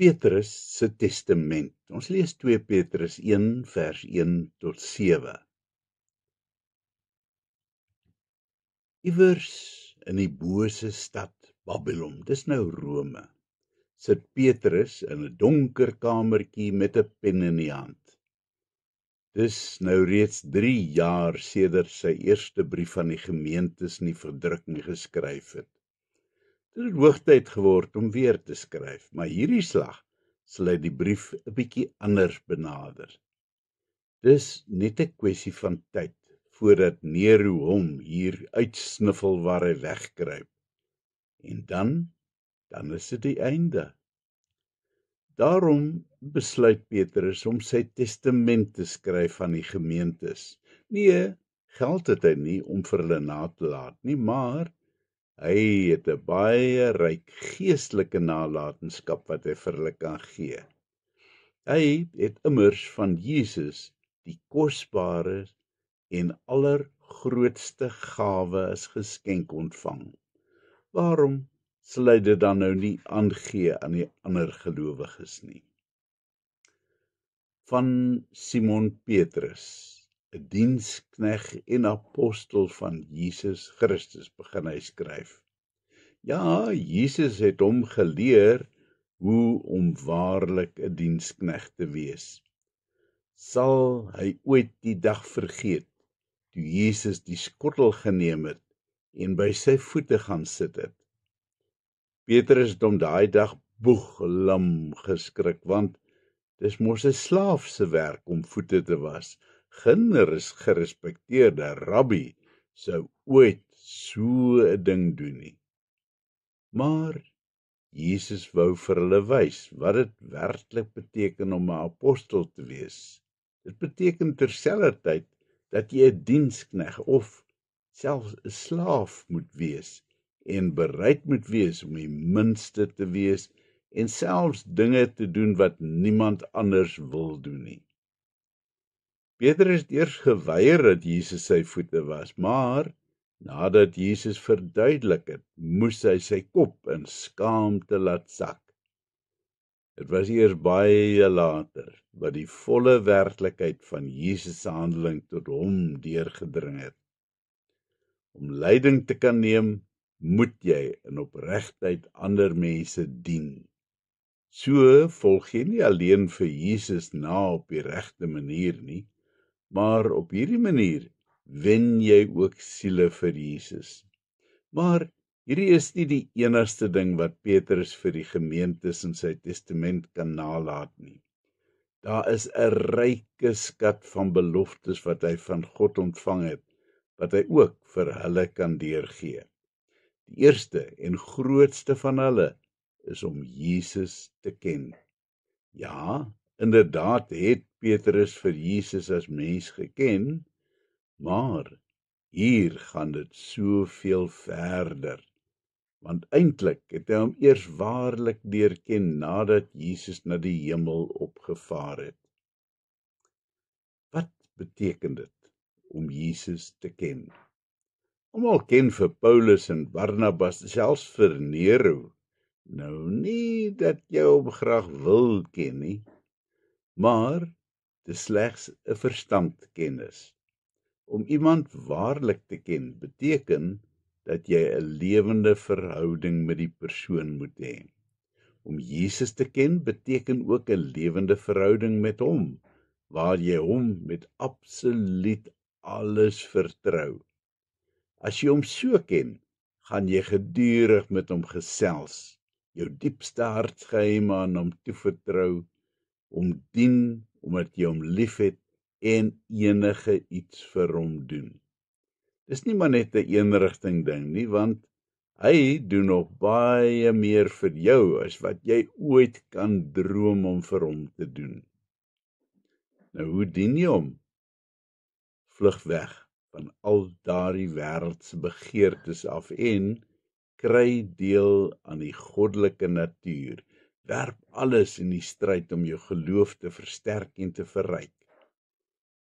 Petrus se testament. Ons lees 2 Petrus 1 vers 1 tot 7. Iewers in die bose stad Babylon, dis nou Rome, sit Petrus in 'n donker kamertjie met 'n pen in die hand. Dis nou reeds 3 jaar sedert sy eerste brief aan die gemeentes in die verdrukking geskryf het. Dit het hoogtyd geword om weer te skryf, maar hierdie slag sal hy die brief 'n bietjie anders benader. Dis net 'n kwessie van tyd voordat Nero hom hier uitsniffel waar hy wegkruip. En dan is dit die einde. Daarom besluit Petrus om sy testament te skryf aan die gemeentes. Nee, geld het hy nie om vir hulle na te laat nie, maar hy het 'n baie ryk geestelike nalatenskap wat hy vir hulle kan gee. Hy het immers van Jesus die kosbare en allergrootste gawe as geskenk ontvang. Waarom sal hy dit dan nou nie aangee aan die ander gelowiges nie? Van Simon Petrus, 'n dienskneg en apostel van Jesus Christus, begin hy skryf. Ja, Jesus het hom geleer hoe om waarlik 'n dienskneg te wees. Sal hy ooit die dag vergeet, toe Jesus die skottel geneem het en by sy voete gaan sit het? Petrus het hom daai dag boeglam geskrik, want dis mos 'n slaaf se werk om voete te was. Geen gerespekteerde rabbi sou ooit so 'n ding doen nie. Maar Jesus wou vir hulle wys wat dit werklik beteken om 'n apostel te wees. Dit beteken terselfdertyd dat jy 'n dienskneg of selfs 'n slaaf moet wees en bereid moet wees om die minste te wees en selfs dinge te doen wat niemand anders wil doen nie. Petrus het eers geweier dat Jesus sy voete was, maar nadat Jesus verduidelik het, moes hy sy kop in skaamte laat sak. Dit was eers baie later wat die volle werklikheid van Jesus se handeling tot hom deurgedring het. Om leiding te kan neem, moet jy in opregtheid ander mense dien. So volg jy nie alleen vir Jesus na op die regte manier nie, maar op hierdie manier wen jy ook siele vir Jesus. Maar hierdie is nie die enigste ding wat Petrus vir die gemeentes in sy testament kan nalaat nie. Daar is 'n ryke skat van beloftes wat hy van God ontvang het, wat hy ook vir hulle kan deurgee. Die eerste en grootste van hulle is om Jesus te ken. Ja, inderdaad het Petrus vir Jesus as mens geken, maar hier gaan dit soveel verder, want eintlik het hy hom eers waarlik leer ken nadat Jesus na die hemel opgevaar het. Wat beteken dit om Jesus te ken? Almal ken vir Paulus en Barnabas, selfs vir Nero. Nou nie dat jy hom graag wil ken nie, maar dit is slegs 'n verstandkennis. Om iemand waarlik te ken beteken dat jy 'n lewende verhouding met die persoon moet hê. Om Jesus te ken beteken ook 'n lewende verhouding met hom, waar jy hom met absoluut alles vertrou. As jy hom so ken, gaan jy gedurig met hom gesels, jou diepste hartsgeheime aan hom toevertrou, hom dien omdat jy hom liefhet en enige iets vir hom doen. Dis nie maar net 'n eenrigting ding nie, want hy doen nog baie meer vir jou as wat jy ooit kan droom om vir hom te doen. Nou, hoe dien jy hom? Vlug weg van al daardie wêreldse begeertes af en kry deel aan die goddelike natuur. Werp alles in die stryd om jou geloof te versterk en te verryk.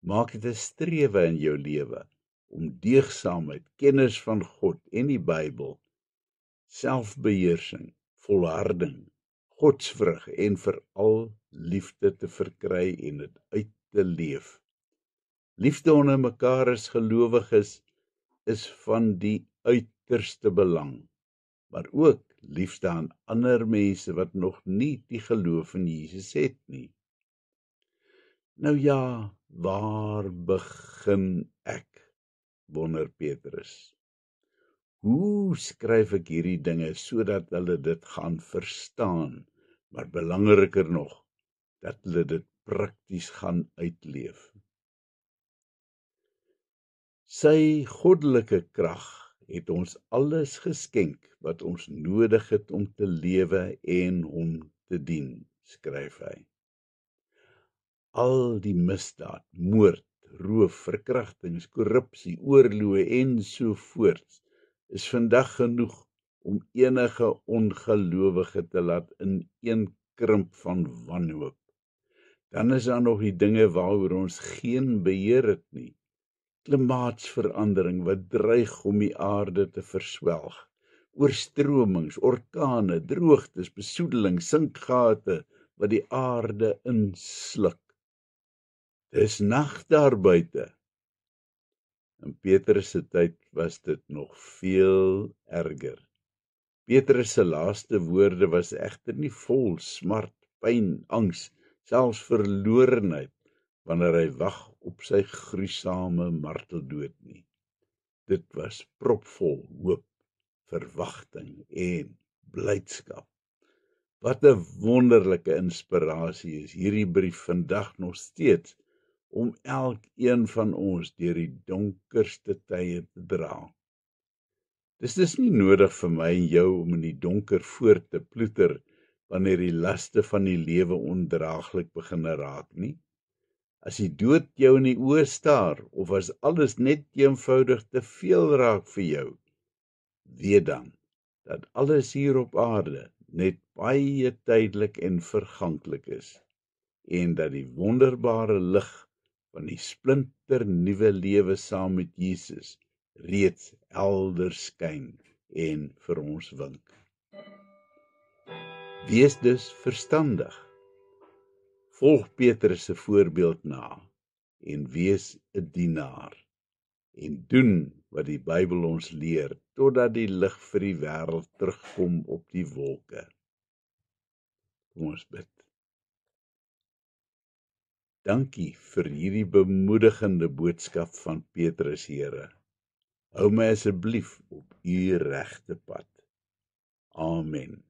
Maak dit 'n strewe in jou lewe om deugsaamheid, kennis van God en die Bybel, selfbeheersing, volharding, godsvrug en veral liefde te verkry en dit uit te leef. Liefde onder mekaar as gelowiges is van die uiterste belang, maar ook liefde aan ander mense wat nog nie die geloof in Jesus het nie. Nou ja, waar begin ek? Wonder Petrus. Hoe skryf ek hierdie dinge sodat hulle dit gaan verstaan, maar belangriker nog, dat hulle dit prakties gaan uitleef? Sy goddelike krag het ons alles geskenk wat ons nodig het om te lewe en hom te dien, skryf hy. Al die misdaad, moord, roof, verkrachtings, korrupsie, oorloë en so voorts is vandag genoeg om enige ongelowige te laat ineenkrimp van wanhoop. Dan is daar nog die dinge waaroor ons geen beheer het nie. Klimaatsverandering wat dreig om die aarde te verswelg, oorstromings, orkane, droogtes, besoedeling, sinkgate wat die aarde insluk. Dis nag daar buite. In Petrus se tyd was dit nog veel erger. Petrus se laaste woorde was egter nie vol smart, pyn, angs, selfs verlorenheid, wanneer hy wag op sy gruisame marteldood nie. Dit was propvol hoop, verwagting en blydskap. Wat 'n wonderlike inspirasie is hierdie brief vandag nog steeds om elkeen van ons deur die donkerste tye te dra. Dis dus nie nodig vir my en jou om in die donker voort te ploeter wanneer die laste van die lewe ondraaglik begin raak nie. As die dood jou in die oë staar, of as alles net eenvoudig te veel raak vir jou, weet dan, dat alles hier op aarde net baie tydelik en verganklik is, en dat die wonderbare lig van die splinter nuwe lewe saam met Jesus reeds helder skyn en vir ons wink. Wees dus verstandig. Volg Petrus se voorbeeld na en wees 'n dienaar en doen wat die Bybel ons leer totdat die lig vir die wêreld terugkom op die wolke. Kom ons bid. Dankie vir hierdie bemoedigende boodskap van Petrus, Here. Hou my asseblief op u regte pad. Amen.